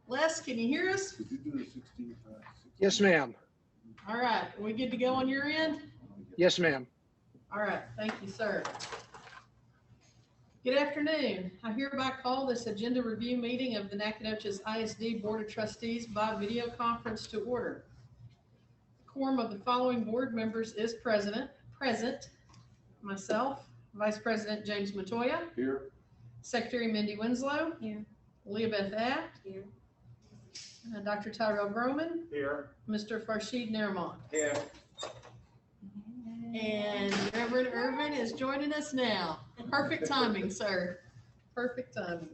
Les, can you hear us? Could you do the 16 times? Yes, ma'am. All right, are we good to go on your end? Yes, ma'am. All right, thank you, sir. Good afternoon. I hereby call this agenda review meeting of the Nacogdoches ISD Board of Trustees by video conference to order. The quorum of the following board members is present. Myself, Vice President James Matoya, Here. Secretary Mindy Winslow, Here. Leah Beth Abt, Here. Dr. Tyrell Grovin, Here. Mr. Farshid Naramont. Here. And Reverend Irvin is joining us now. Perfect timing, sir. Perfect timing.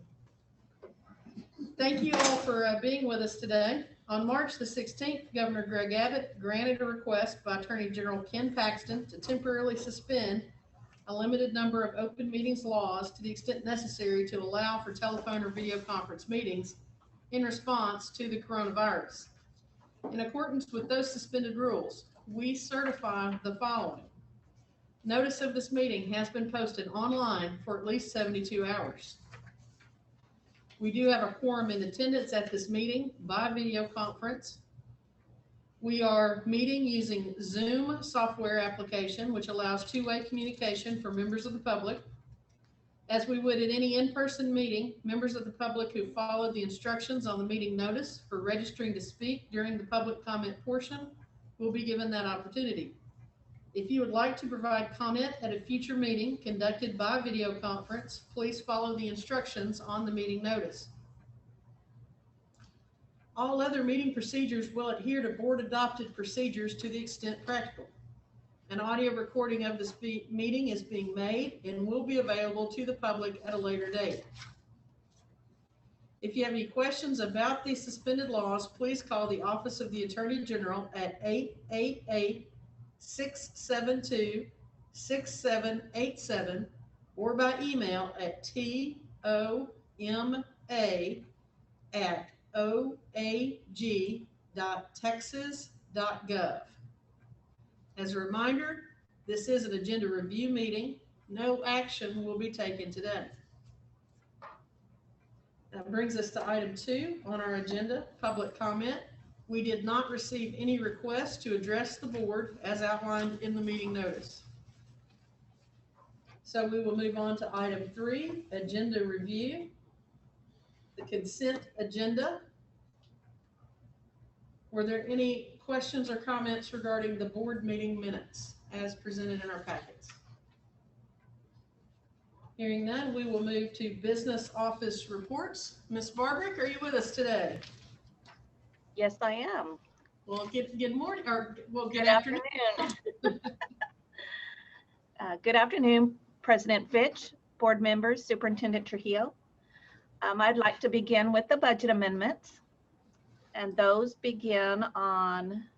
Thank you all for being with us today. On March the 16th, Governor Greg Abbott granted a request by Attorney General Ken Paxton to temporarily suspend a limited number of open meetings laws to the extent necessary to allow for telephone or video conference meetings in response to the coronavirus. In accordance with those suspended rules, we certify the following. Notice of this meeting has been posted online for at least 72 hours. We do have a quorum in attendance at this meeting by video conference. We are meeting using Zoom software application, which allows two-way communication for members of the public. As we would at any in-person meeting, members of the public who followed the instructions on the meeting notice for registering to speak during the public comment portion will be given that opportunity. If you would like to provide comment at a future meeting conducted by video conference, please follow the instructions on the meeting notice. All other meeting procedures will adhere to board adopted procedures to the extent practical. An audio recording of this meeting is being made and will be available to the public at a later date. If you have any questions about these suspended laws, please call the Office of the Attorney General at 888-672-6787 or by email at toma@oag.texas.gov. As a reminder, this is an agenda review meeting. No action will be taken today. That brings us to item 2 on our agenda, public comment. We did not receive any requests to address the board as outlined in the meeting notice. So we will move on to item 3, agenda review. The consent agenda. Were there any questions or comments regarding the board meeting minutes as presented in our packets? Hearing none, we will move to business office reports. Ms. Barbrick, are you with us today? Yes, I am. Well, good morning, or well, good afternoon. Good afternoon, President Fitch, board members, Superintendent Trujillo. I'd like to begin with the budget amendments, and those begin on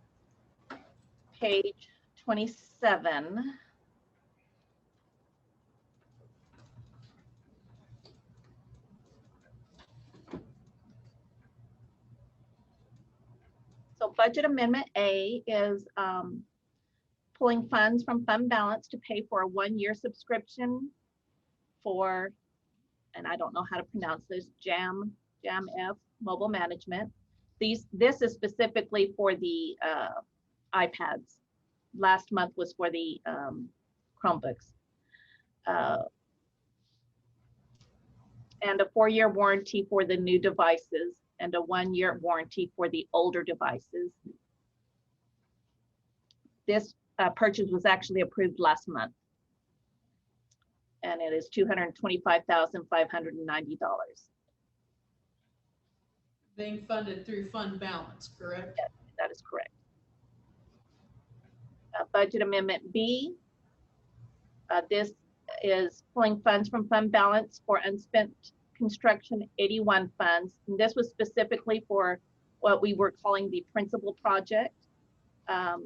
page 27. So budget amendment A is pulling funds from fund balance to pay for a 1-year subscription for, and I don't know how to pronounce this, Jam F mobile management. This is specifically for the iPads. Last month was for the Chromebooks. And a 4-year warranty for the new devices and a 1-year warranty for the older devices. This purchase was actually approved last month, and it is $225,590. Being funded through fund balance, correct? Yes, that is correct. Budget amendment B. This is pulling funds from fund balance for unspent construction 81 funds. And this was specifically for what we were calling the principal project. I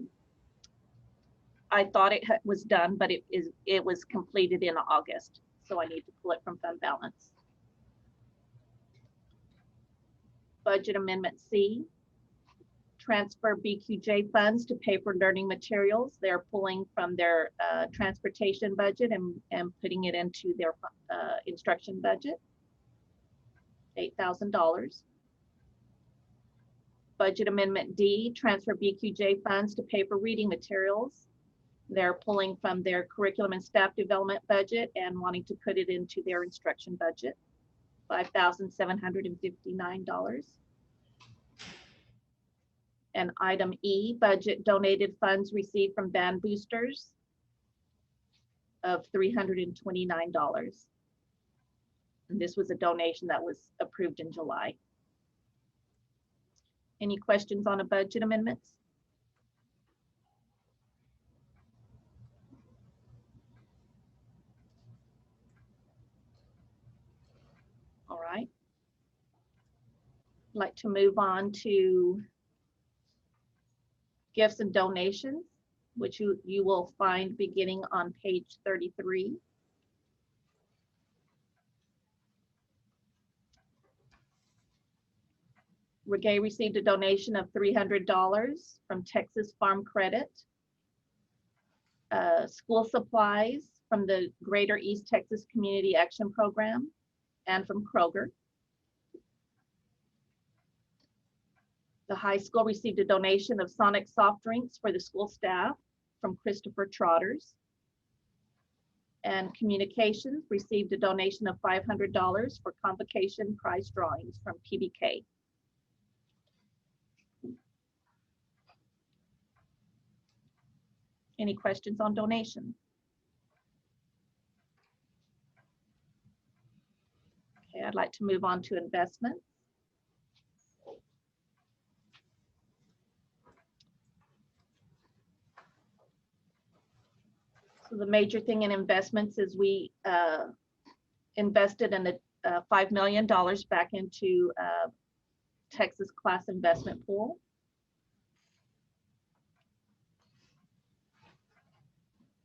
thought it was done, but it was completed in August. So I need to pull it from fund balance. Budget amendment C, transfer BQJ funds to pay for learning materials. They're pulling from their transportation budget and putting it into their instruction budget, $8,000. Budget Amendment D, transfer BQJ funds to pay for reading materials. They're pulling from their curriculum and staff development budget and wanting to put it into their instruction budget, $5,759. And item E, budget donated funds received from band boosters of $329. And this was a donation that was approved in July. Any questions on the budget amendments? All right. I'd like to move on to gifts and donations, which you will find beginning on page 33. Regay received a donation of $300 from Texas Farm Credit. School supplies from the Greater East Texas Community Action Program and from Kroger. The high school received a donation of Sonic soft drinks for the school staff from Christopher Trotters. And communications received a donation of $500 for convocation prize drawings from PBK. Any questions on donations? Okay, I'd like to move on to investments. So the major thing in investments is we invested in $5 million back into Texas Class Investment Pool.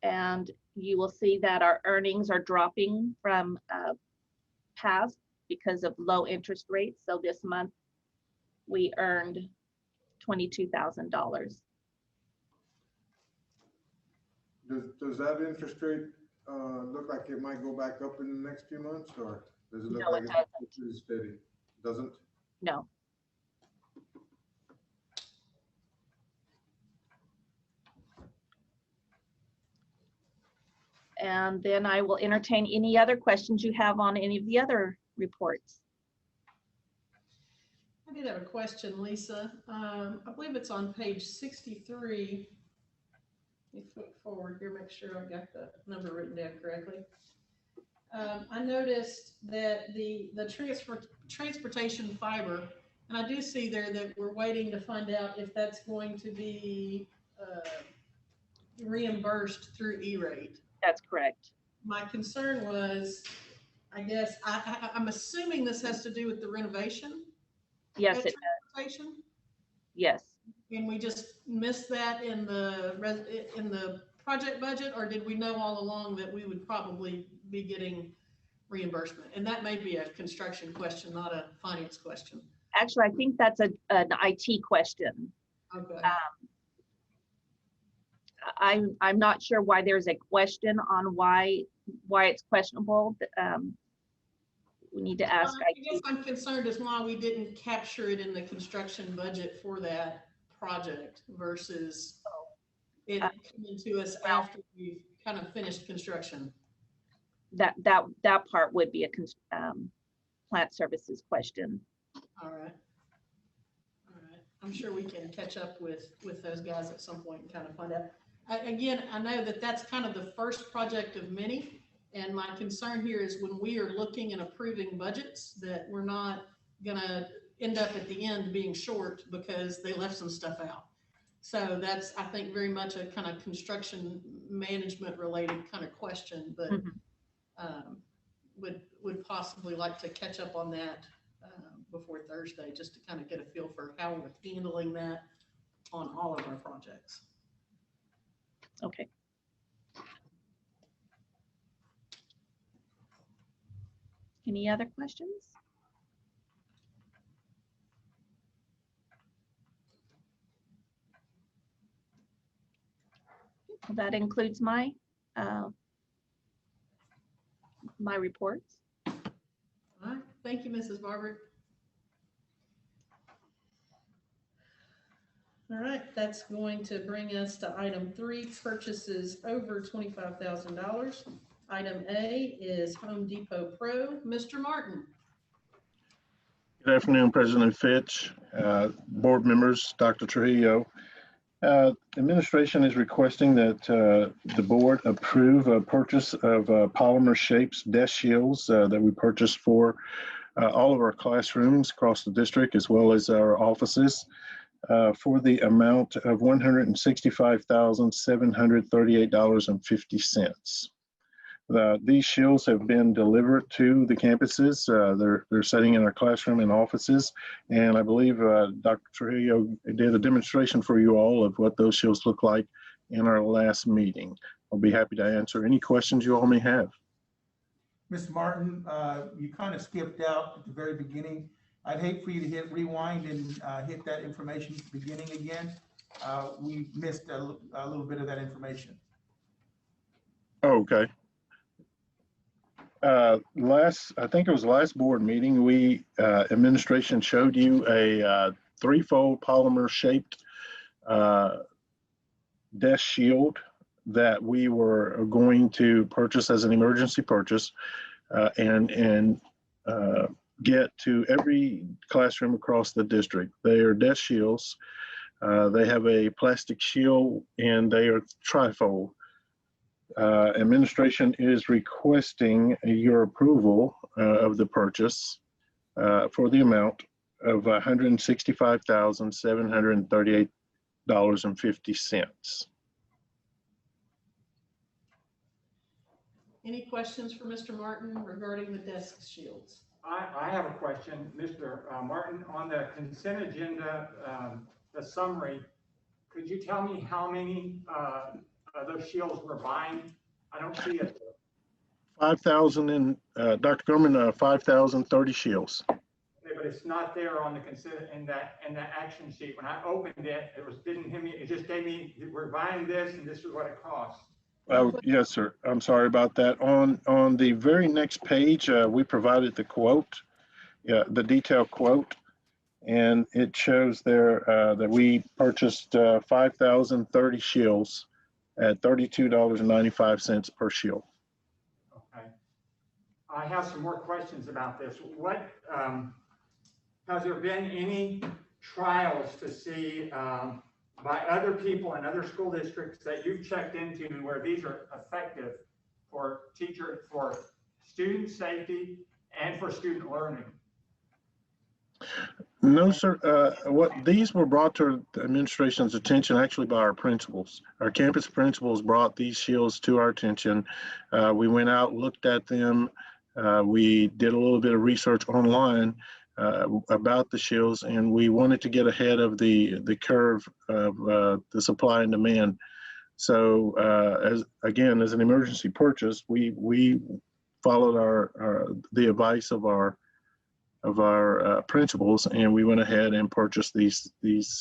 And you will see that our earnings are dropping from past because of low interest rates. So this month we earned $22,000. Does that interest rate look like it might go back up in the next few months, or does it look No, like it it's pretty steady? Doesn't? No. And then I will entertain any other questions you have on any of the other reports. I did have a question, Lisa. I believe it's on page 63. Let me flip forward here, make sure I got the number written down correctly. I noticed that the transportation fiber, and I do see there that we're waiting to find out if that's going to be reimbursed through E-rate. That's correct. My concern was, I guess, I'm assuming this has to do with the renovation. Yes, it does. Yes. And we just missed that in the project budget, or did we know all along that we would probably be getting reimbursement? And that may be a construction question, not a finance question. Actually, I think that's an IT question. Okay. I'm not sure why there's a question on why it's questionable. We need to ask. I guess I'm concerned as why we didn't capture it in the construction budget for that project versus it coming to us after we've kind of finished construction. That part would be a plant services question. All right. All right. I'm sure we can catch up with those guys at some point and kind of find out. Again, I know that that's kind of the first project of many. And my concern here is when we are looking and approving budgets that we're not going to end up at the end being short because they left some stuff out. So that's, I think, very much a kind of construction management related kind of question, but would possibly like to catch up on that before Thursday, just to kind of get a feel for how we're handling that on all of our projects. Okay. Any other questions? Well, that includes my my reports. All right. Thank you, Mrs. Barber. All right, that's going to bring us to item 3, purchases over $25,000. Item A is Home Depot Pro. Mr. Martin. Good afternoon, President Fitch, board members, Dr. Trujillo. Administration is requesting that the board approve a purchase of polymer shapes desk shields that we purchased for all of our classrooms across the district as well as our offices for the amount of $165,738.50. These shields have been delivered to the campuses. They're sitting in our classroom and offices, and I believe Dr. Trujillo did a demonstration for you all of what those shields look like in our last meeting. I'll be happy to answer any questions you all may have. Mr. Martin, you kind of skipped out at the very beginning. I'd hate for you to hit rewind and hit that information at the beginning again. We missed a little bit of that information. Oh, okay. I think it was last board meeting, administration showed you a 3-fold polymer shaped desk shield that we were going to purchase as an emergency purchase and get to every classroom across the district. They are desk shields. They have a plastic shield and they are trifold. Administration is requesting your approval of the purchase for the amount of $165,738.50. Any questions for Mr. Martin regarding the desk shields? I have a question, Mr. Martin, on the consent agenda, the summary. Could you tell me how many those shields we're buying? I don't see it. 5,000 in, Dr. Grovin, 5,030 shields. Okay, but it's not there on the consent in that action sheet. When I opened it, it just gave me, we're buying this and this is what it costs. Oh, yes, sir. I'm sorry about that. On the very next page, we provided the quote, the detailed quote, and it shows there that we purchased 5,030 shields at $32.95 per shield. Okay. I have some more questions about this. What has there been any trials to see by other people in other school districts that you've checked into where these are effective for student safety and for student learning? No, sir. These were brought to the administration's attention actually by our principals. Our campus principals brought these shields to our attention. We went out, looked at them. We did a little bit of research online about the shields, and we wanted to get ahead of the curve of the supply and demand. So as an emergency purchase, we followed the advice of our principals, and we went ahead and purchased these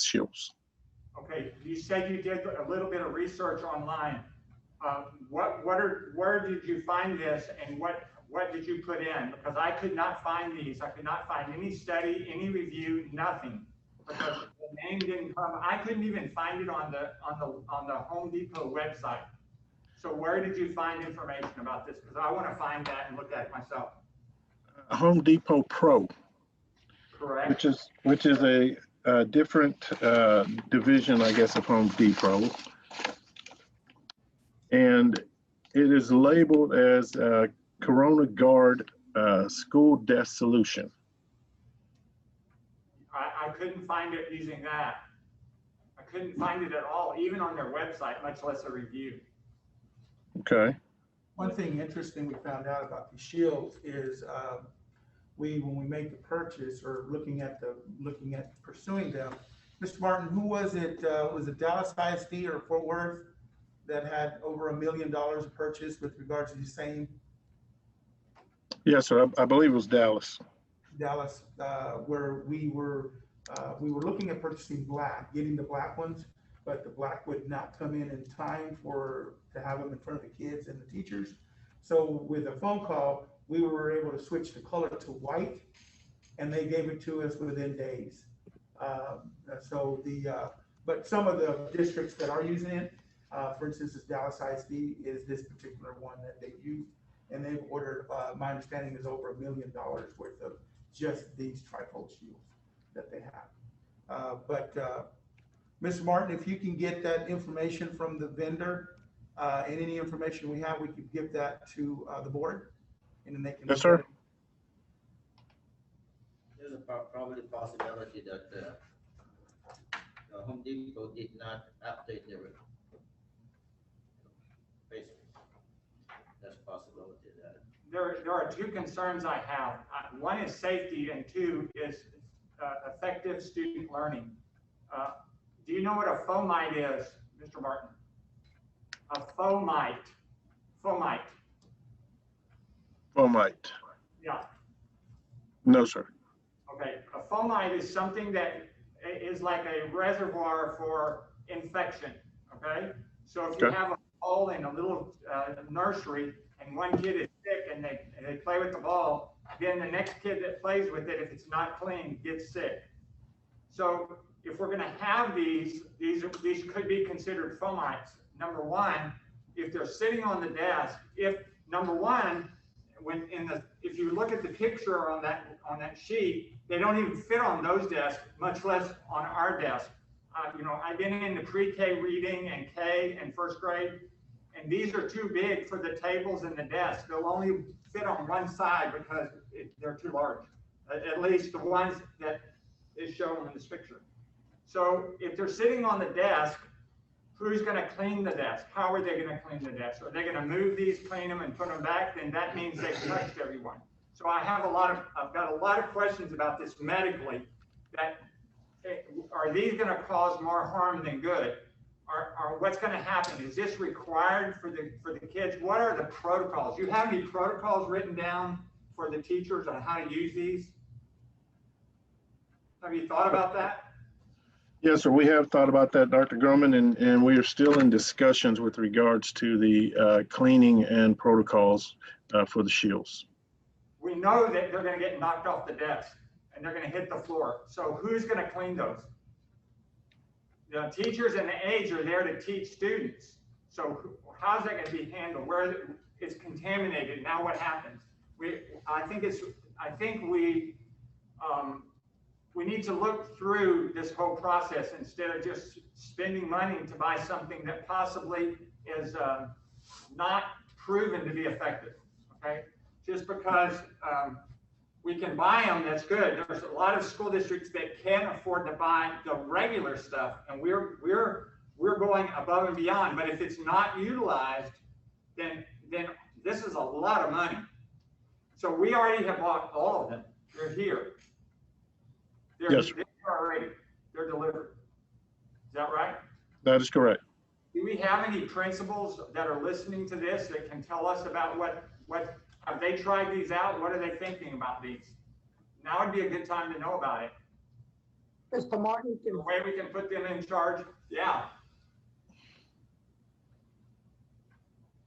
shields. Okay, you said you did a little bit of research online. Where did you find this, and what did you put in? Because I could not find these. I could not find any study, any review, nothing. Because the name didn't come. I couldn't even find it on the Home Depot website. So where did you find information about this? Because I want to find that and look at it myself. Home Depot Pro, Correct. which is a different division, I guess, of Home Depot, and it is labeled as Corona Guard School Desk Solution. I couldn't find it using that. I couldn't find it at all, even on their website, much less a review. Okay. One thing interesting we found out about the shields is when we make the purchase or looking at pursuing them, Mr. Martin, who was it? Was it Dallas ISD or Fort Worth that had over $1 million purchased with regards to the same? Yes, sir. I believe it was Dallas. Dallas, where we were looking at purchasing getting the black ones, but the black would not come in time to have them in front of the kids and the teachers. So with a phone call, we were able to switch the color to white, and they gave it to us within days. So But some of the districts that are using it, for instance, this Dallas ISD is this particular one that they use. And they've ordered, my understanding is over $1 million worth of just these trifold shields that they have. Mr. Martin, if you can get that information from the vendor, and any information we have, we could give that to the board, and then they can. Yes, sir. There's probably a possibility that Home Depot did not update their Facebook. That's a possibility of that. There are two concerns I have. One is safety, and two is effective student learning. Do you know what a fomite is, Mr. Martin? A fomite. Fomite. Fomite. Yeah. No, sir. Okay. A fomite is something that is like a reservoir for infection. Okay. So if you have a ball in a little nursery and one kid is sick and they play with the ball, then the next kid that plays with it, if it's not clean, gets sick. So if we're going to have these could be considered fomites. Number one, if they're sitting on the desk, if you look at the picture on that sheet, they don't even fit on those desks, much less on our desk. I've been in the pre-K reading and K and first grade, and these are too big for the tables and the desks. They'll only fit on one side because they're too large, at least the ones that is shown in this picture. So if they're sitting on the desk, who's going to clean the desk? How are they going to clean the desk? Are they going to move these, clean them, and put them back? Then that means they've touched everyone. So I've got a lot of questions about this medically. That are these going to cause more harm than good? Or what's going to happen? Is this required for the kids? What are the protocols? You have any protocols written down for the teachers on how to use these? Have you thought about that? Yes, sir. We have thought about that, Dr. Grovin, and we are still in discussions with regards to the cleaning and protocols for the shields. We know that they're going to get knocked off the desk and they're going to hit the floor. So who's going to clean those? The teachers and the aides are there to teach students. So how's that going to be handled? Where it's contaminated, now what happens? I think we need to look through this whole process instead of just spending money to buy something that possibly is not proven to be effective, okay? Just because we can buy them, that's good. There's a lot of school districts that can't afford to buy the regular stuff, and we're going above and beyond. But if it's not utilized, then this is a lot of money. So we already have bought all of them. They're here. Yes, they're delivered. Is that right? that is correct. Do we have any principals that are listening to this that can tell us about what have they tried these out? What are they thinking about these? Now would be a good time to know about it. Mr. Martin, The way we can put them in charge. Yeah.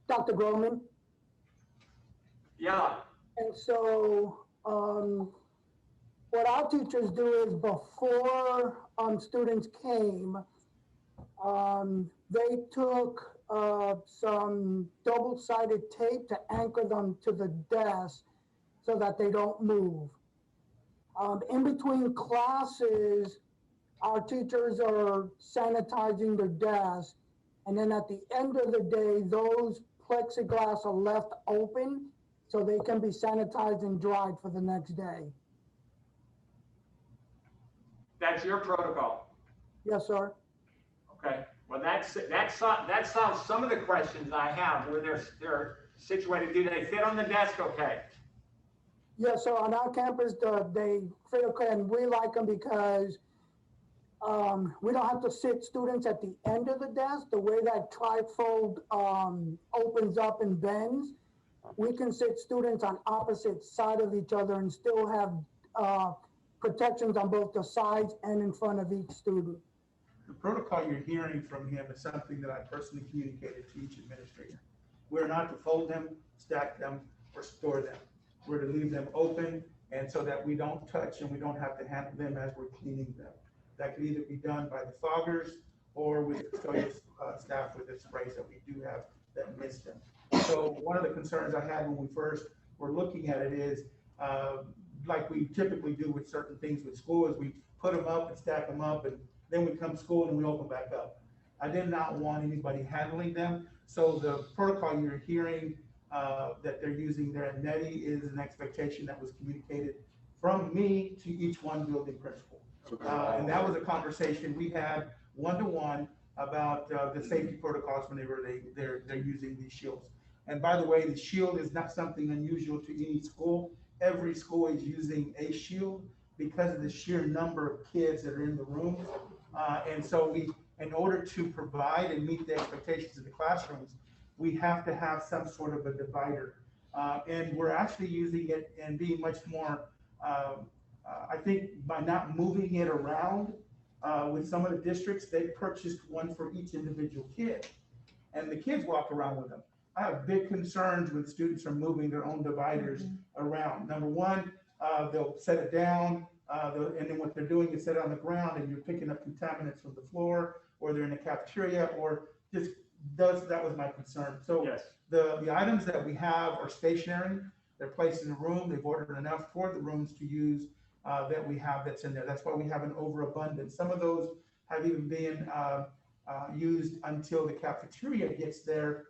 Dr. Grovin. Yeah. And so what our teachers do is before students came, they took some double-sided tape to anchor them to the desk so that they don't move. In between classes, our teachers are sanitizing their desks, and then at the end of the day, those plexiglass are left open so they can be sanitized and dried for the next day. That's your protocol. Yes, sir. Okay. Well, that solves some of the questions I have where they're situated. Do they fit on the desk okay? Yes, so on our campus, they fit okay, and we like them because we don't have to sit students at the end of the desk. The way that trifold opens up and bends, we can sit students on opposite side of each other and still have protections on both the sides and in front of each student. The protocol you're hearing from him is something that I personally communicated to each administrator. We're not to fold them, stack them, or store them. We're to leave them open, and so that we don't touch and we don't have to handle them as we're cleaning them. That can either be done by the foggers or with custodial staff with the sprays that we do have that mist them. So one of the concerns I had when we first were looking at it is, like we typically do with certain things with school, is we put them up and stack them up, and then we come to school and we open back up. I did not want anybody handling them. So the protocol you're hearing that they're using there at NETI is an expectation that was communicated from me to each one building principal. And that was a conversation we had one-to-one about the safety protocols whenever they're using these shields. And by the way, the shield is not something unusual to any school. Every school is using a shield because of the sheer number of kids that are in the room. And so in order to provide and meet the expectations of the classrooms, we have to have some sort of a divider. And we're actually using it and being much more, I think by not moving it around with some of the districts, they purchased one for each individual kid. And the kids walk around with them. I have big concerns when students are moving their own dividers around. Number one, they'll set it down, and then what they're doing is set it on the ground, and you're picking up contaminants from the floor, or they're in the cafeteria, or just that was my concern. So yes, the items that we have are stationary. They're placed in the room. They've ordered enough for the rooms to use that we have that's in there. That's why we have an overabundance. Some of those have even been used until the cafeteria gets their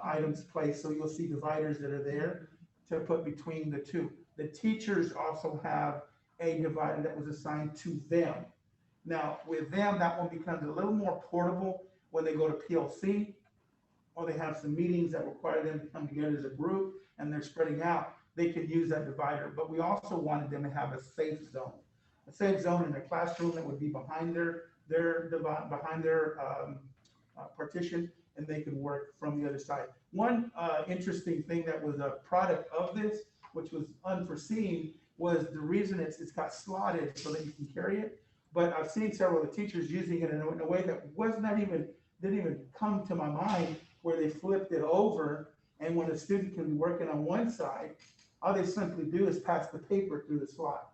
items placed. So you'll see dividers that are there to put between the two. The teachers also have a divider that was assigned to them. Now with them, that one becomes a little more portable when they go to PLC, or they have some meetings that require them to come together as a group and they're spreading out. They can use that divider, but we also wanted them to have a safe zone in their classroom that would be behind their partition, and they can work from the other side. One interesting thing that was a product of this, which was unforeseen, was the reason it's got slotted so that you can carry it. But I've seen several of the teachers using it in a way that didn't even come to my mind, where they flipped it over, and when a student can be working on one side, all they simply do is pass the paper through the slot.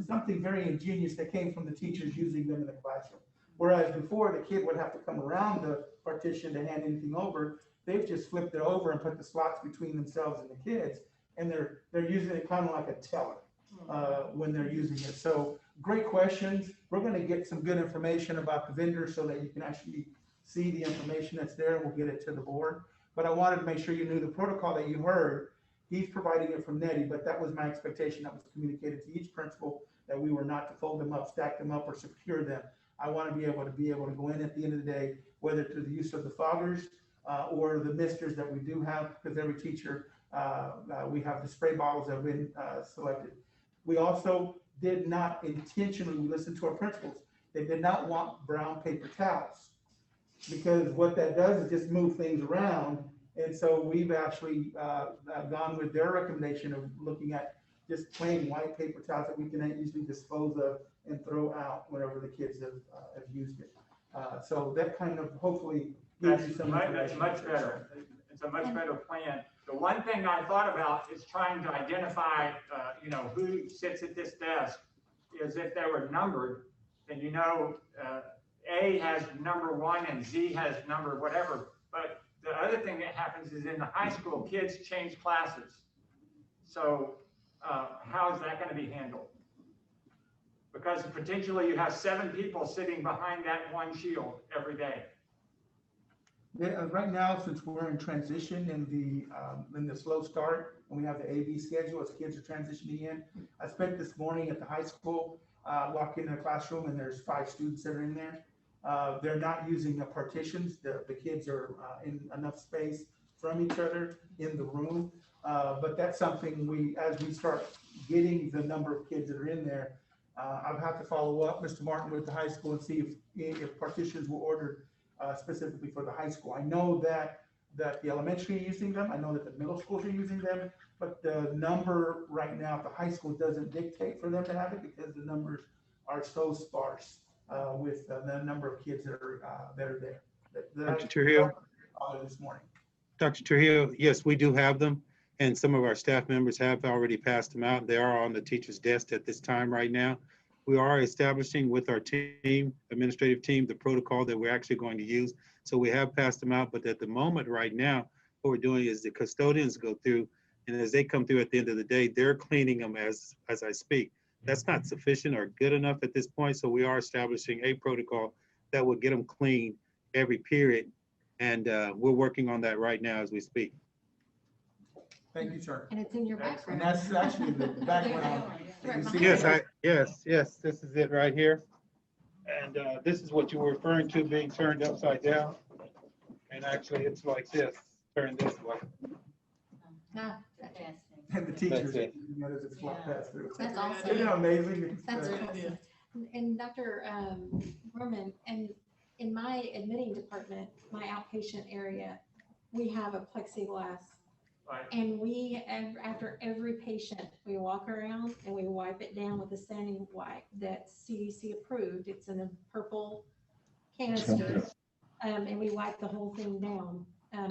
Something very ingenious that came from the teachers using them in the classroom. Whereas before, the kid would have to come around the partition to hand anything over. They've just flipped it over and put the slots between themselves and the kids, and they're using it kind of like a teller when they're using it. So great questions. We're going to get some good information about the vendor so that you can actually see the information that's there. We'll get it to the board. But I wanted to make sure you knew the protocol that you heard. He's providing it from NETI, but that was my expectation that was communicated to each principal, that we were not to fold them up, stack them up, or secure them. I want to be able to go in at the end of the day, whether through the use of the foggers or the misters that we do have, because every teacher, we have the spray bottles that have been selected. We also did not intentionally, we listened to our principals, they did not want brown paper towels, because what that does is just move things around. And so we've actually gone with their recommendation of looking at just plain white paper towels that we can easily dispose of and throw out whenever the kids have used it. So that kind of hopefully gives you some information. That's much better. It's a much better plan. The one thing I thought about is trying to identify, who sits at this desk, is if they were numbered, and A has number 1 and Z has number whatever. But the other thing that happens is in the high school, kids change classes. So how is that going to be handled? Because potentially you have 7 people sitting behind that one shield every day. Yeah, right now, since we're in transition in the slow start, and we have the AV schedule as kids are transitioning in, I spent this morning at the high school, walking in a classroom, and there's 5 students that are in there. They're not using the partitions. The kids are in enough space from each other in the room. But that's something as we start getting the number of kids that are in there, I'll have to follow up, Mr. Martin, with the high school and see if partitions were ordered specifically for the high school. I know that the elementary are using them. I know that the middle schools are using them, but the number right now at the high school doesn't dictate for them to have it, because the numbers are so sparse with the number of kids that are there. Dr. Trujillo? This morning. Dr. Trujillo, yes, we do have them, and some of our staff members have already passed them out. They are on the teacher's desk at this time right now. We are establishing with our team, administrative team, the protocol that we're actually going to use. So we have passed them out, but at the moment right now, what we're doing is the custodians go through, and as they come through at the end of the day, they're cleaning them as I speak. That's not sufficient or good enough at this point, so we are establishing a protocol that will get them clean every period, and we're working on that right now as we speak. Thank you, sir. And it's in your And background. that's actually the background. that you see Yes, this is it right here. And this is what you were referring to being turned upside down. And actually, it's like this, turned this way. Ah, And the teachers, That's it. you know, there's a swap pass through. That's awesome. Isn't it amazing? That's It's, awesome. And Dr. Roman, and in my admitting department, my outpatient area, we have a plexiglass. Right. And we, after every patient, we walk around and we wipe it down with a sanding wipe that's CDC approved. It's in a purple canister. And we wipe the whole thing down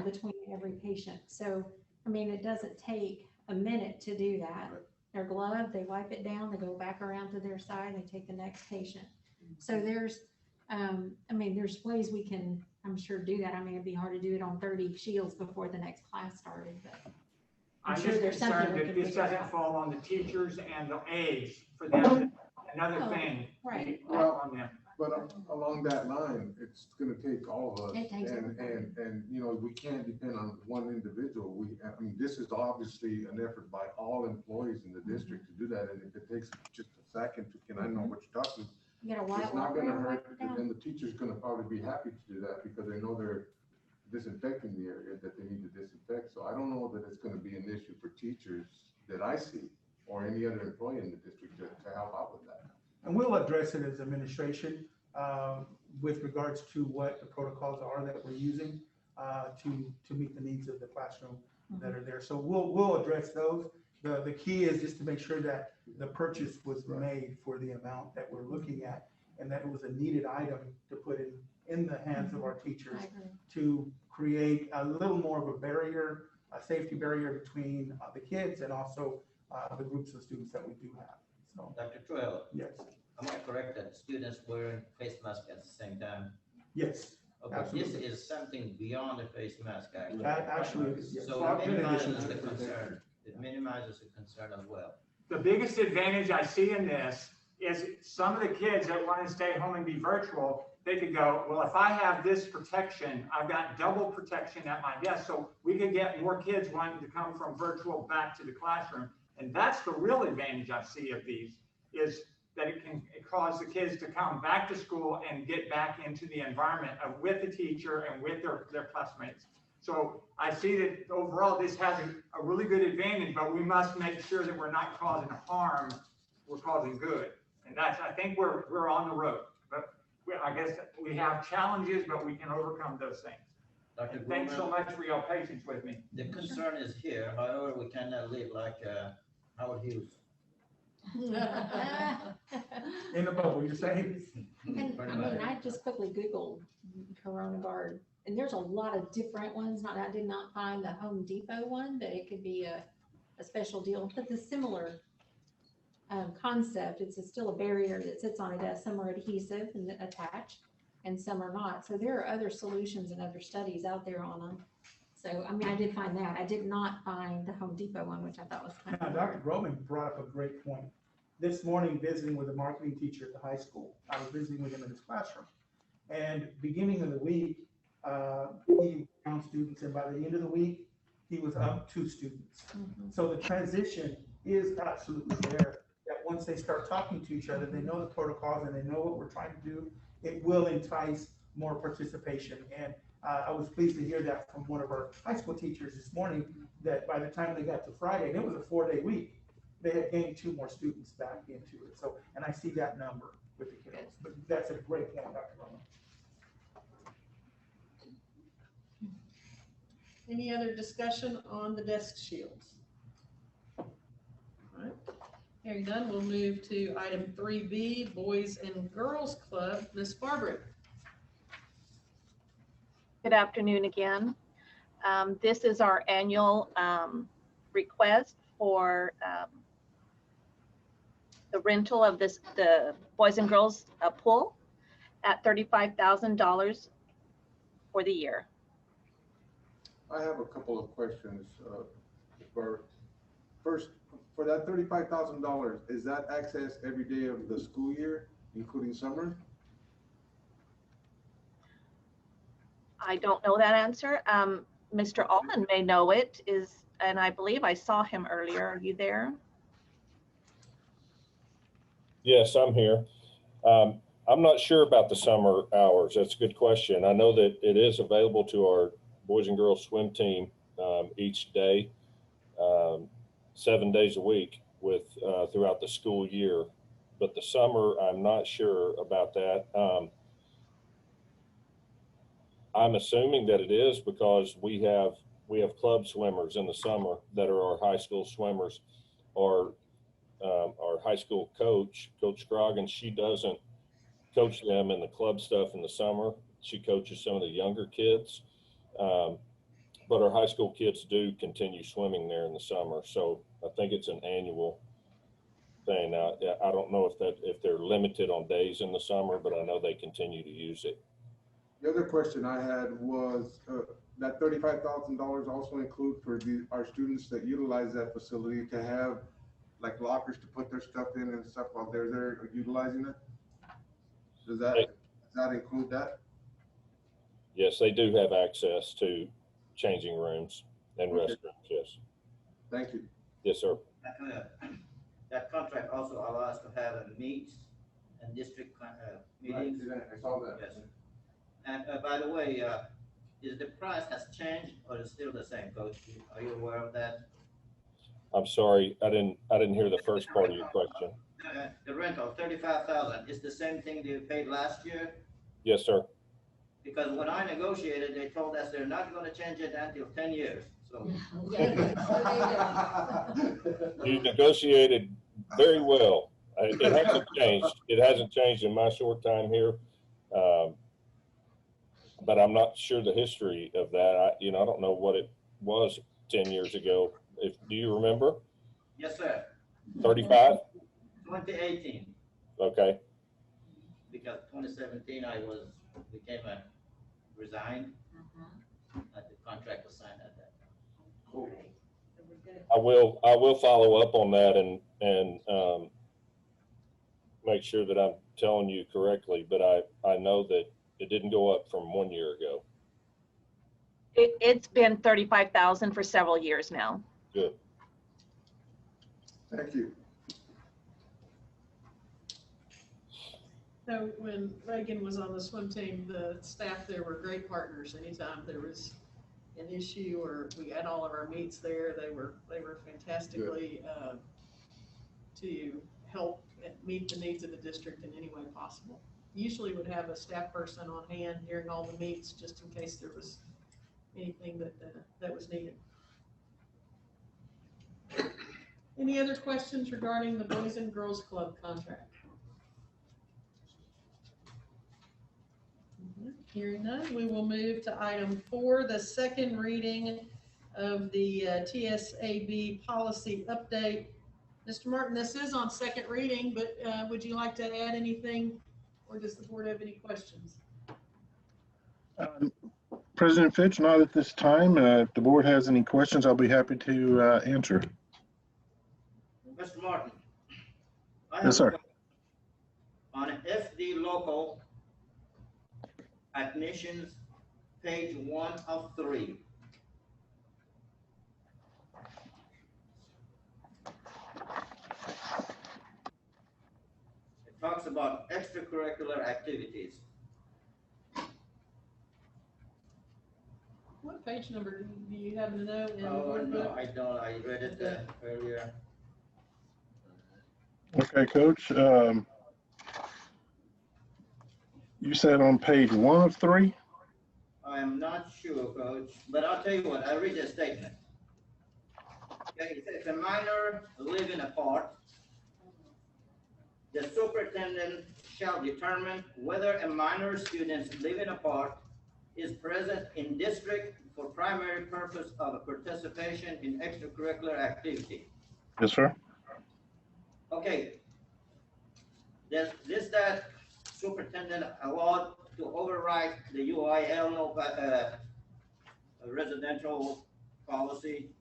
between every patient. So, I mean, it doesn't take a minute to do that. They're gloved, they wipe it down, they go back around to their side, they take the next patient. So there's, I mean, there's ways we can, I'm sure, do that. I mean, it'd be hard to do it on 30 shields before the next class started, but I'm sure just there's something concerned we that can this figure doesn't out. fall on the teachers and the aides for them. Another Oh, thing. right. Well, On them. But along that line, it's gonna take all of us. It takes And, you know, we can't depend on one individual. I mean, this is obviously an effort by all employees in the district to do that. And if it takes just a second to, can I know what you're talking? you gotta wipe It's not walk gonna around, hurt, wipe it and down. the teacher's gonna probably be happy to do that because they know they're disinfecting the area that they need to disinfect. So I don't know that it's gonna be an issue for teachers that I see or any other employee in the district to help out with that. And we'll address it as administration with regards to what the protocols are that we're using to meet the needs of the classroom that are there. So we'll address those. The key is just to make sure that the purchase was made for the amount that we're looking at, and that it was a needed item to put in the hands of our teachers I agree. to create a little more of a barrier, a safety barrier between the kids and also the groups of students that we do have. So, Dr. Trujillo, yes, am I correct that students wearing face masks at the same time? yes, Okay, this Absolutely. is something beyond the face mask, actually. actually, yes. So it minimizes the concern. It minimizes the concern as well. The biggest advantage I see in this is some of the kids that want to stay home and be virtual, they could go, well, if I have this protection, I've got double protection at my desk. So we could get more kids wanting to come from virtual back to the classroom. And that's the real advantage I see of these, is that it cause the kids to come back to school and get back into the environment with the teacher and with their classmates. So I see that overall this has a really good advantage, but we must make sure that we're not causing harm, we're causing good. And that's, I think we're on the road. But I guess we have challenges, but we can overcome those things. Dr. And thanks so Grovin, much for your patience with me. the concern is here, however, we cannot live like Howard Hughes. In the bubble, you're saying? And I mean, I just quickly Googled Corona Guard, and there's a lot of different ones. I did not find the Home Depot one, but it could be a special deal. But the similar concept, it's still a barrier that sits on a desk. Some are adhesive and attached, and some are not. So there are other solutions and other studies out there on them. So, I mean, I did find that. I did not find the Home Depot one, which I thought was kind Now, of. Dr. Grovin brought up a great point. This morning, visiting with a marketing teacher at the high school, I was visiting with him in his classroom. And beginning of the week, he found students, and by the end of the week, he was up 2 students. Mhm. So the transition is absolutely there, that once they start talking to each other, they know the protocols and they know what we're trying to do, it will entice more participation. And I was pleased to hear that from one of our high school teachers this morning, that by the time they got to Friday, and it was a 4-day week, they had gained 2 more students back into it. So, and I see that number with the kiddos, but that's a great point, Dr. Roman. Any other discussion on the desk shields? All right. Hearing none, we'll move to item 3B, Boys and Girls Club. Ms. Barbara. Good afternoon again. This is our annual request for the rental of the boys and girls pool at $35,000 for the year. I have a couple of questions. First, for that $35,000, is that access every day of the school year, including summer? I don't know that answer. Mr. Allman may know it, and I believe I saw him earlier. Are you there? Yes, I'm here. I'm not sure about the summer hours. That's a good question. I know that it is available to our boys and girls swim team each day, 7 days a week throughout the school year. But the summer, I'm not sure about that. I'm assuming that it is because we have club swimmers in the summer that are our high school swimmers. Our high school coach, Coach Grovin, she doesn't coach them in the club stuff in the summer. She coaches some of the younger kids. But our high school kids do continue swimming there in the summer. So I think it's an annual thing. Now, I don't know if they're limited on days in the summer, but I know they continue to use it. The other question I had was that $35,000 also include for our students that utilize that facility to have like lockers to put their stuff in and stuff while they're there utilizing it? Does that include that? Yes, they do have access to changing rooms and restrooms, yes. Thank you. Yes, sir. That contract also allows us to have meets and district meetings. Right, I saw that. Yes. And by the way, is the price has changed or is still the same, Coach? Are you aware of that? I'm sorry, I didn't hear the first part of your question. The rental, $35,000, is the same thing they paid last year? Yes, sir. Because when I negotiated, they told us they're not going to change it until 10 years. So You negotiated very well. It hasn't changed. It hasn't changed in my short time here. But I'm not sure the history of that. I don't know what it was 10 years ago. Do you remember? yes, sir. 35? 2018. Okay. Because 2017 I resigned. The contract was signed at that time. Cool. I will follow up on that and make sure that I'm telling you correctly, but I know that it didn't go up from 1 year ago. It's been $35,000 for several years now. Good. Thank you. So when Reagan was on the swim team, the staff there were great partners. Anytime there was an issue or we had all of our meets there, they were fantastically to help meet the needs of the district in any way possible. Usually would have a staff person on hand during all the meets just in case there was anything that was needed. Any other questions regarding the Boys and Girls Club contract? Hearing none, we will move to item 4, the second reading of the TASB policy update. Mr. Martin, this is on second reading, but would you like to add anything, or does the board have any questions? President Fitch, not at this time. If the board has any questions, I'll be happy to answer. Mr. Martin. Yes, sir. On FD local admissions, page 1 of 3. It talks about extracurricular activities. What page number do you happen to know? No, I don't. I read it earlier. Okay, Coach. You said on page 1 of 3? I'm not sure, Coach, but I'll tell you what, I read the statement. Okay, it says, if a minor living apart, the superintendent shall determine whether a minor student living apart is present in district for primary purpose of participation in extracurricular activity. Yes, sir. Okay, Does that superintendent allowed to override the UIL residential policy?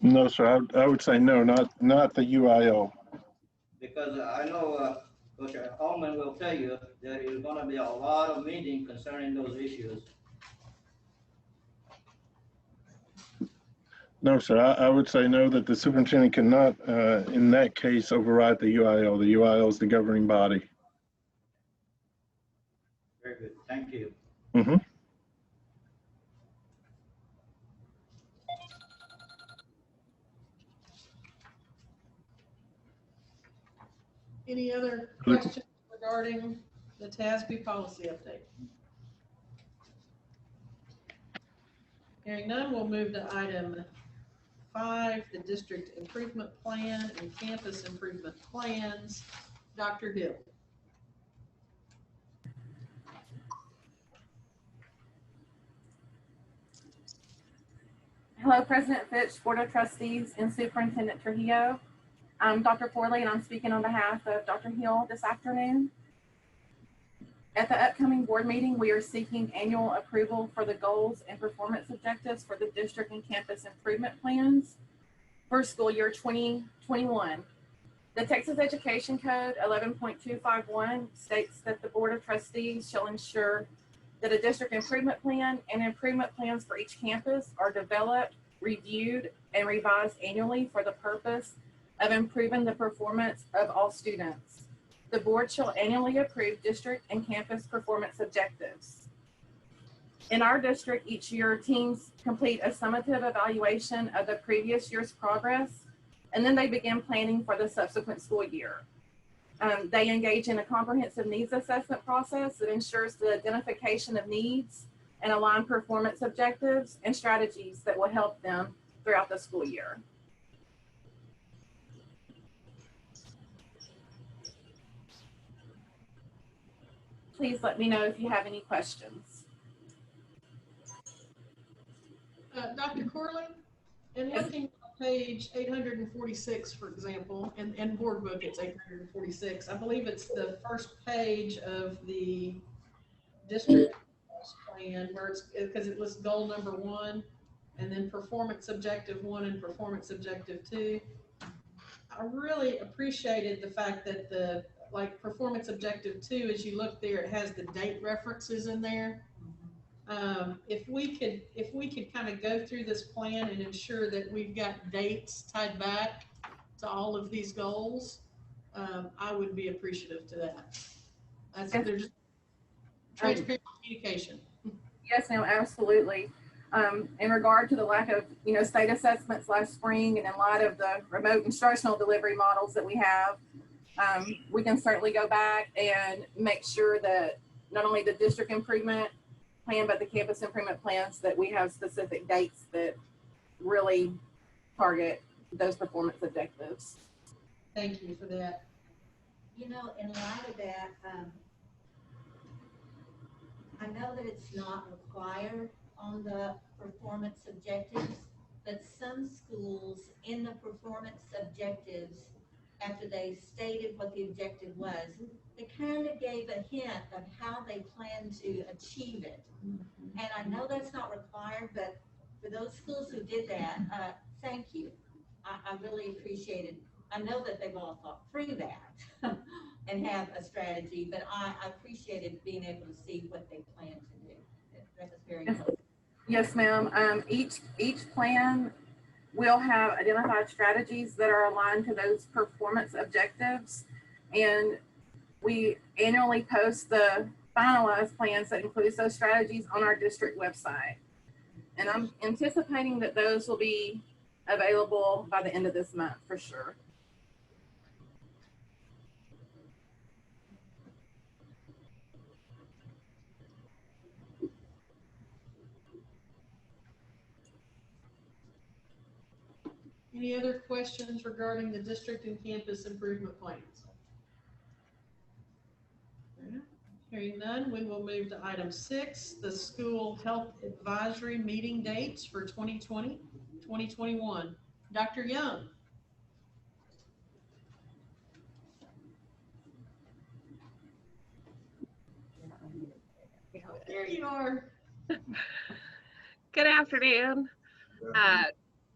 No, sir, I would say no, not the UIL. Because I know Coach Allman will tell you there is gonna be a lot of meeting concerning those issues. No, sir, I would say no, that the superintendent cannot, in that case, override the UIL. The UIL is the governing body. Very good, thank you. Mhm. Any other questions regarding the TASB policy update? Hearing none, we'll move to item 5, the district improvement plan and campus improvement plans. Dr. Hill. Hello, President Fitch, Board of Trustees, and Superintendent Trujillo. I'm Dr. Forley, and I'm speaking on behalf of Dr. Hill this afternoon. At the upcoming board meeting, we are seeking annual approval for the goals and performance objectives for the district and campus improvement plans for school year 2021. The Texas Education Code 11.251 states that the Board of Trustees shall ensure that a district improvement plan and improvement plans for each campus are developed, reviewed, and revised annually for the purpose of improving the performance of all students. The board shall annually approve district and campus performance objectives. In our district, each year, teams complete a summative evaluation of the previous year's progress, and then they begin planning for the subsequent school year. They engage in a comprehensive needs assessment process that ensures the identification of needs and align performance objectives and strategies that will help them throughout the school year. Please let me know if you have any questions. Dr. Corley, in looking at page 846, for example, and board book, it's 846. I believe it's the first page of the district plan where it's, because it lists goal number 1 and then performance objective 1 and performance objective 2. I really appreciated the fact that the performance objective 2, as you look there, it has the date references in there. If we could kind of go through this plan and ensure that we've got dates tied back to all of these goals, I would be appreciative to that. There's transparent communication. Yes, ma'am, absolutely. In regard to the lack of, state assessments last spring, and in light of the remote instructional delivery models that we have, we can certainly go back and make sure that not only the district improvement plan, but the campus improvement plans, that we have specific dates that really target those performance objectives. Thank you for that. In light of that, I know that it's not required on the performance objectives, but some schools in the performance objectives, after they stated what the objective was, they kind of gave a hint of how they plan to achieve it. And I know that's not required, but for those schools who did that, thank you. I really appreciate it. I know that they've all thought through that and have a strategy, but I appreciated being able to see what they plan to do. That was very helpful. Yes, ma'am. Each plan will have identified strategies that are aligned to those performance objectives, and we annually post the finalized plans that includes those strategies on our district website. And I'm anticipating that those will be available by the end of this month for sure. Any other questions regarding the district and campus improvement plans? Hearing none, we will move to item 6, the school health advisory meeting dates for 2020, 2021. Dr. Young. There you are. Good afternoon,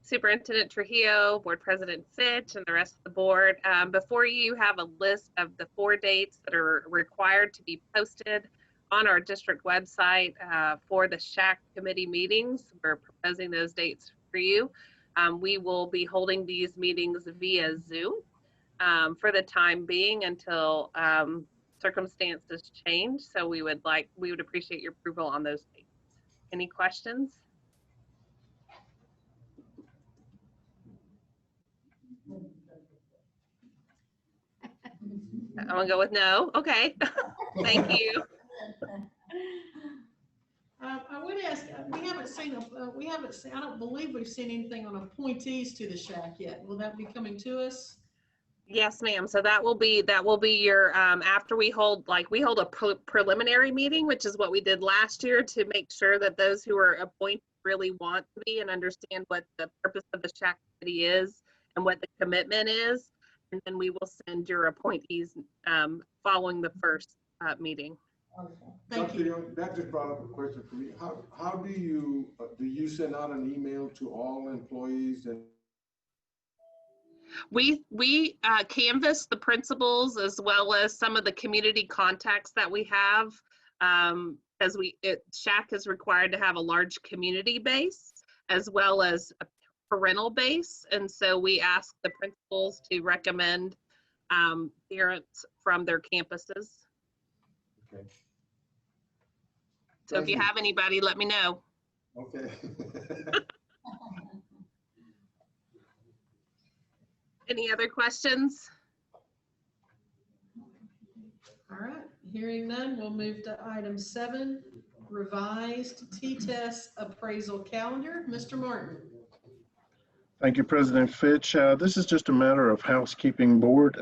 Superintendent Trujillo, Board President Fitch, and the rest of the board. Before you have a list of the 4 dates that are required to be posted on our district website for the SHAC committee meetings. We're proposing those dates for you. We will be holding these meetings via Zoom for the time being until circumstances change. So we would appreciate your approval on those dates. Any questions? I'm gonna go with no. Okay. Thank you. I would ask, I don't believe we've seen anything on appointees to the SHAC yet. Will that be coming to us? Yes, ma'am. So that will be your, after we hold a preliminary meeting, which is what we did last year to make sure that those who are appointed really want to be and understand what the purpose of the SHAC committee is and what the commitment is. And then we will send your appointees following the first meeting. Okay. Thank Dr. you. Young, that just brought up a question for me. How do you send out an email to all employees and We canvass the principals as well as some of the community contacts that we have, as SHAC is required to have a large community base as well as a parental base, and so we ask the principals to recommend parents from their campuses. Okay. So if you have anybody, let me know. Okay. Any other questions? All right, hearing none, we'll move to item 7, revised TTest appraisal calendar. Mr. Martin. Thank you, President Fitch. This is just a matter of housekeeping, board.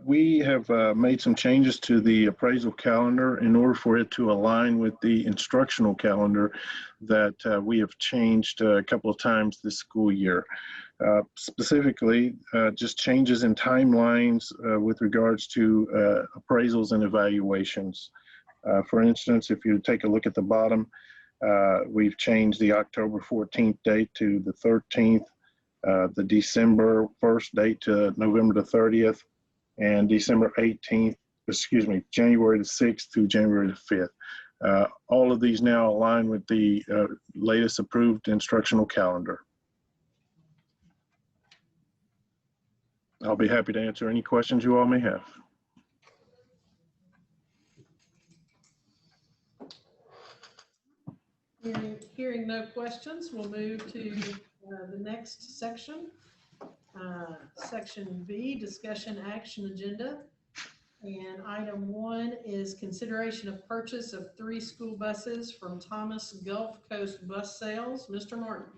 We have made some changes to the appraisal calendar in order for it to align with the instructional calendar that we have changed a couple of times this school year. Specifically, just changes in timelines with regards to appraisals and evaluations. For instance, if you take a look at the bottom, we've changed the October 14th date to the 13th. The December 1st date to November the 30th, and January the 6th to January the 5th. All of these now align with the latest approved instructional calendar. I'll be happy to answer any questions you all may have. Hearing no questions, we'll move to the next section. Section B, discussion action agenda. And item 1 is consideration of purchase of 3 school buses from Thomas Gulf Coast Bus Sales. Mr. Martin.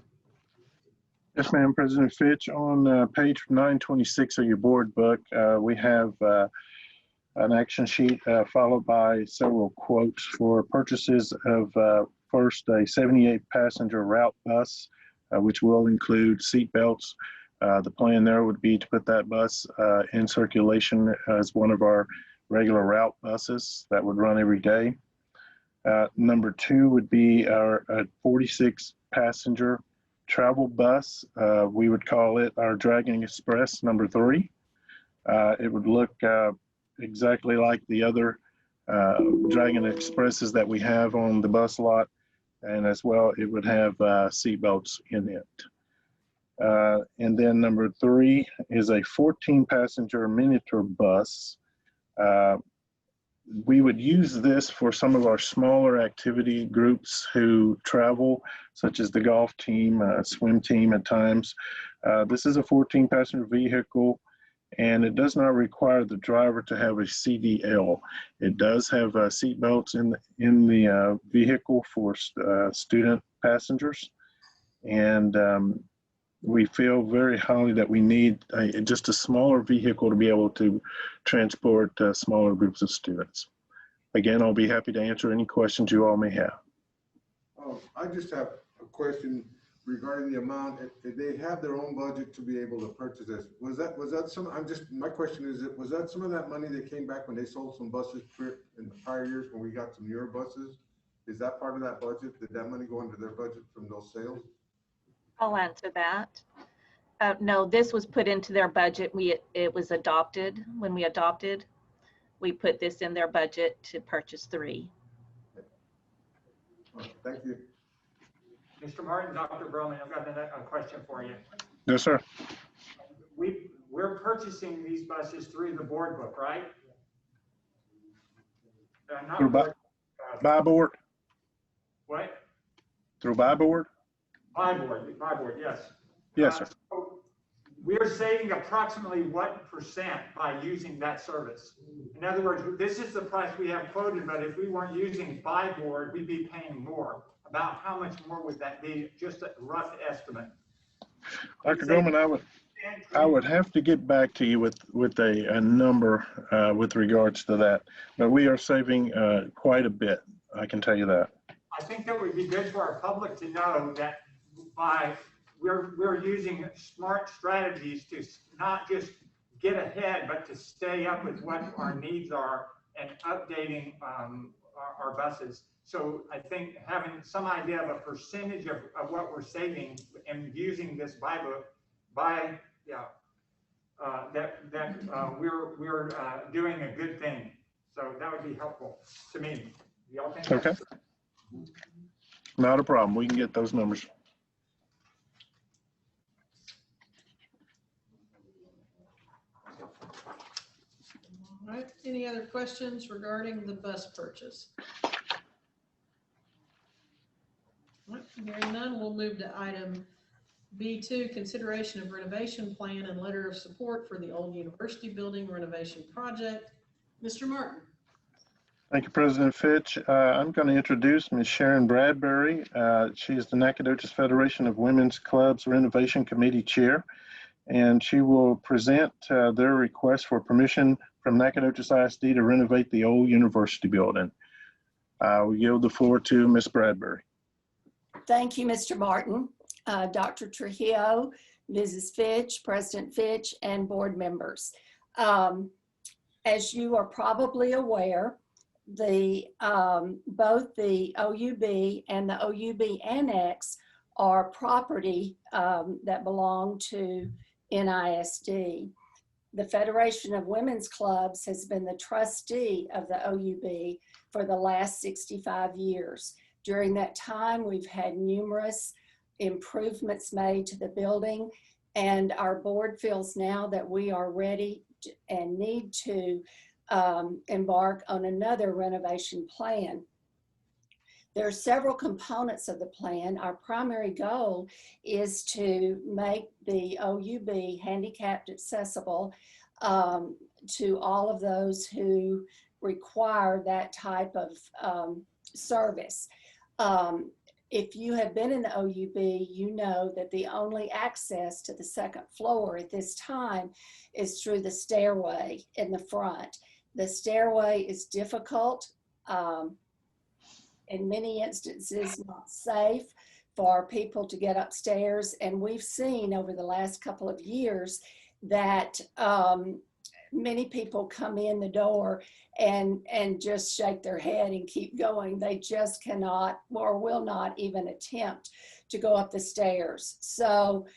Yes, ma'am, President Fitch. On page 926 of your board book, we have an action sheet followed by several quotes for purchases of first a 78 passenger route bus, which will include seat belts. The plan there would be to put that bus in circulation as one of our regular route buses that would run every day. Number 2 would be our 46 passenger travel bus. We would call it our Dragon Express number 3. It would look exactly like the other Dragon Expresses that we have on the bus lot, and as well it would have seat belts in it. And then number 3 is a 14 passenger miniature bus. We would use this for some of our smaller activity groups who travel, such as the golf team, swim team at times. This is a 14 passenger vehicle, and it does not require the driver to have a CDL. It does have seat belts in the vehicle for student passengers. And we feel very highly that we need just a smaller vehicle to be able to transport smaller groups of students. Again, I'll be happy to answer any questions you all may have. I just have a question regarding the amount. If they have their own budget to be able to purchase this, was that some? My question is, was that some of that money that came back when they sold some buses in the prior years when we got some newer buses? Is that part of that budget? Did that money go into their budget from those sales? I'll answer that. No, this was put into their budget. It was adopted. When we adopted, we put this in their budget to purchase 3. Thank you. Mr. Martin, Dr. Broman, I've got a question for you. Yes, sir. We're purchasing these buses through the board book, right? Not Through board, buy board? what? Through buy board? Buy board, yes. Yes, sir. So we're saving approximately what percent by using that service? In other words, this is the price we have quoted, but if we weren't using buy board, we'd be paying more. About how much more would that be? Just a rough estimate. Dr. Grovin, I would have to get back to you with a number with regards to that, but we are saving quite a bit. I can tell you that. I think that would be good for our public to know that we're using smart strategies to not just get ahead, but to stay up with what our needs are and updating our buses. So I think having some idea of a percentage of what we're saving and using this we're doing a good thing. So that would be helpful to me. Y'all think? Okay. Not a problem. We can get those numbers. All right, any other questions regarding the bus purchase? All right, hearing none, we'll move to item B2, consideration of renovation plan and letter of support for the old university building renovation project. Mr. Martin. Thank you, President Fitch. I'm going to introduce Ms. Sharon Bradbury. She is the Nacogdoches Federation of Women's Clubs Renovation Committee Chair, and she will present their request for permission from Nacogdoches ISD to renovate the old university building. We yield the floor to Ms. Bradbury. Thank you, Mr. Martin, Dr. Trujillo, Mrs. Fitch, President Fitch, and board members. As you are probably aware, both the OUB and the OUB Annex are property that belong to NISD. The Federation of Women's Clubs has been the trustee of the OUB for the last 65 years. During that time, we've had numerous improvements made to the building, and our board feels now that we are ready and need to embark on another renovation plan. There are several components of the plan. Our primary goal is to make the OUB handicapped accessible to all of those who require that type of service. If you have been in the OUB, you know that the only access to the second floor at this time is through the stairway in the front. The stairway is difficult, in many instances not safe for people to get upstairs. And we've seen over the last couple of years that many people come in the door and just shake their head and keep going. They just cannot or will not even attempt to go up the stairs. So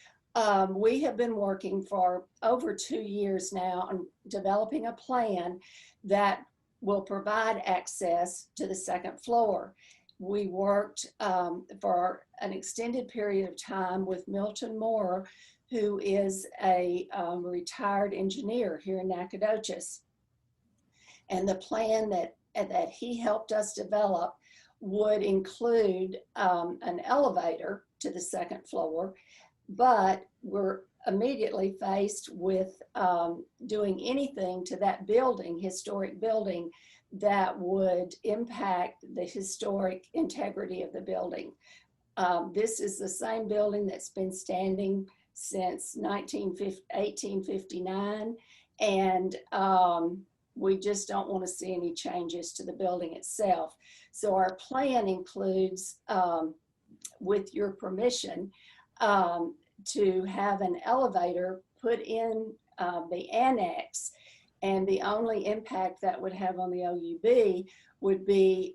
we have been working for over 2 years now on developing a plan that will provide access to the second floor. We worked for an extended period of time with Milton Moore, who is a retired engineer here in Nacogdoches. And the plan that he helped us develop would include an elevator to the second floor, but we're immediately faced with doing anything to that building, historic building, that would impact the historic integrity of the building. This is the same building that's been standing since 1859, and we just don't want to see any changes to the building itself. So our plan includes, with your permission, to have an elevator put in the annex And the only impact that would have on the OUB would be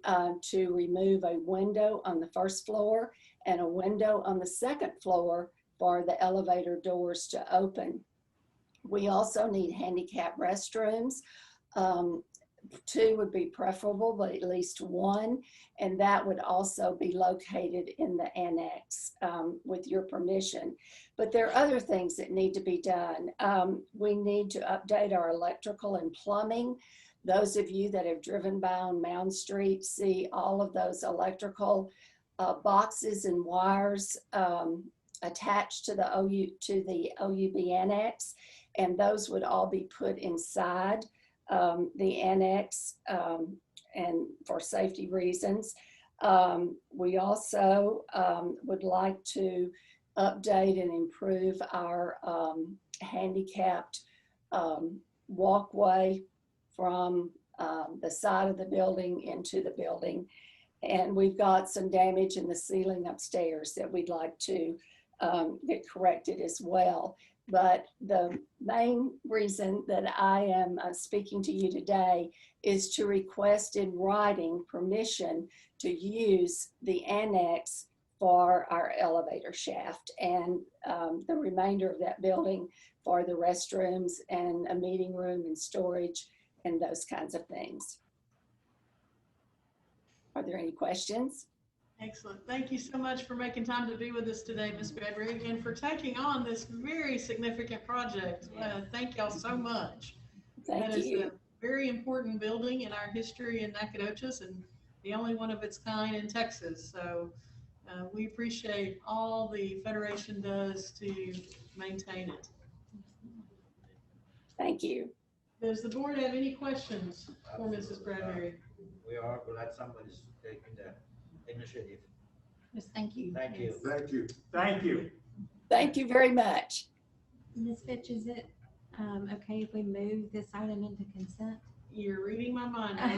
to remove a window on the first floor and a window on the second floor for the elevator doors to open. We also need handicap restrooms. 2 would be preferable, but at least 1, and that would also be located in the annex with your permission. But there are other things that need to be done. We need to update our electrical and plumbing. Those of you that have driven by on Mound Street see all of those electrical boxes and wires attached to the OUB annex, and those would all be put inside the annex and for safety reasons. We also would like to update and improve our handicapped walkway from the side of the building into the building. And we've got some damage in the ceiling upstairs that we'd like to get corrected as well. But the main reason that I am speaking to you today is to request in writing permission to use the annex for our elevator shaft and the remainder of that building for the restrooms and a meeting room and storage and those kinds of things. Are there any questions? Excellent. Thank you so much for making time to be with us today, Ms. Bradbury, and for taking on this very significant project. Thank y'all so much. Thank That is you. a very important building in our history in Nacogdoches and the only one of its kind in Texas. So we appreciate all the Federation does to maintain it. Thank you. Does the board have any questions for Mrs. Bradbury? We are glad somebody's taking the initiative. Yes, thank you. Thank you. Thank you. Thank you. Thank you very much. Ms. Fitch, is it okay if we move this item into consent? You're reading my mind. I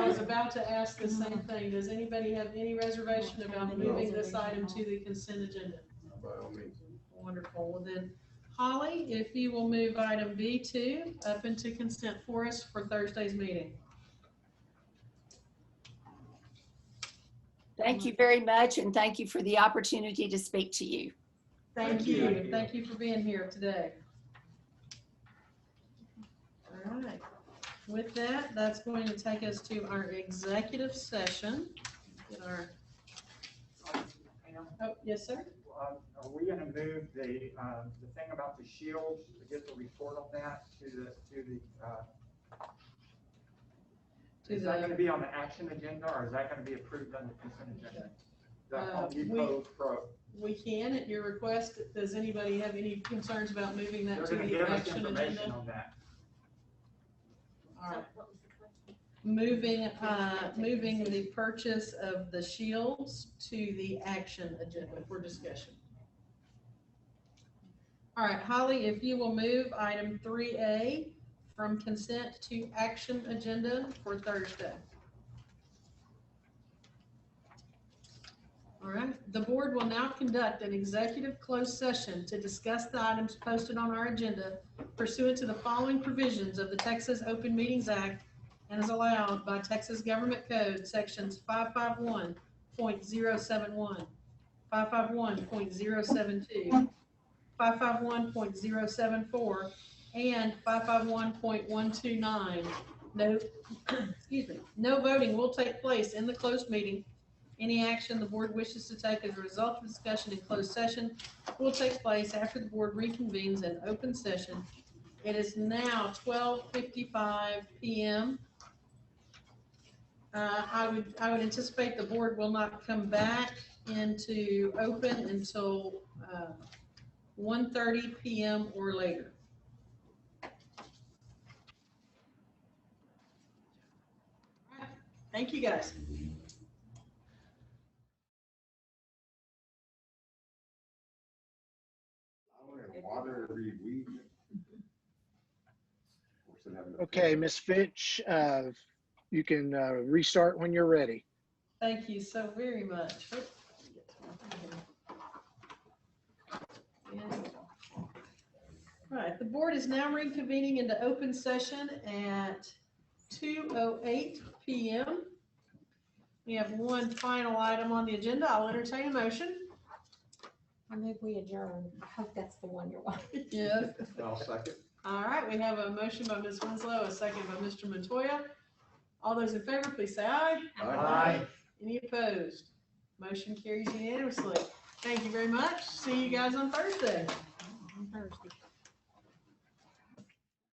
was about to ask the same thing. Does anybody have any reservation about moving this item to the consent agenda? By all means. Wonderful. Well then, Holly, if you will move item B2 up into consent for us for Thursday's meeting. Thank you very much, and thank you for the opportunity to speak to you. Thank you. Thank you for being here today. All right. With that, that's going to take us to our executive session. Get our, oh, yes, sir. Are we going to move the thing about the shields to get the report on that is that going to be on the action agenda, or is that going to be approved on the consent agenda? The Home Depot Pro. We can, at your request. Does anybody have any concerns about moving that They're to going to the give us action information agenda? on that. All right. Moving the purchase of the shields to the action agenda for discussion. All right, Holly, if you will move item 3A from consent to action agenda for Thursday. All right, the board will now conduct an executive closed session to discuss the items posted on our agenda pursuant to the following provisions of the Texas Open Meetings Act and is allowed by Texas Government Code sections 551.071, 551.072, 551.074, and 551.129. No, excuse me, no voting will take place in the closed meeting. Any action the board wishes to take as a result of discussion in closed session will take place after the board reconvenes in open session. It is now 12:55 p.m. I would anticipate the board will not come back into open until 1:30 p.m. or later. Thank you, guys. Water every week. Okay, Ms. Fitch, you can restart when you're ready. Thank you so very much. All right, the board is now reconvening into open session at 2:08 p.m. We have one final item on the agenda. I'll entertain a motion. I move we adjourn. I hope that's the one you're watching. Yes. I'll second. All right, we have a motion by Ms. Winslow, a second by Mr. Montoya. All those in favor, please say aye. Aye. Any opposed? Motion carries unanimously. Thank you very much. See you guys on Thursday. On Thursday.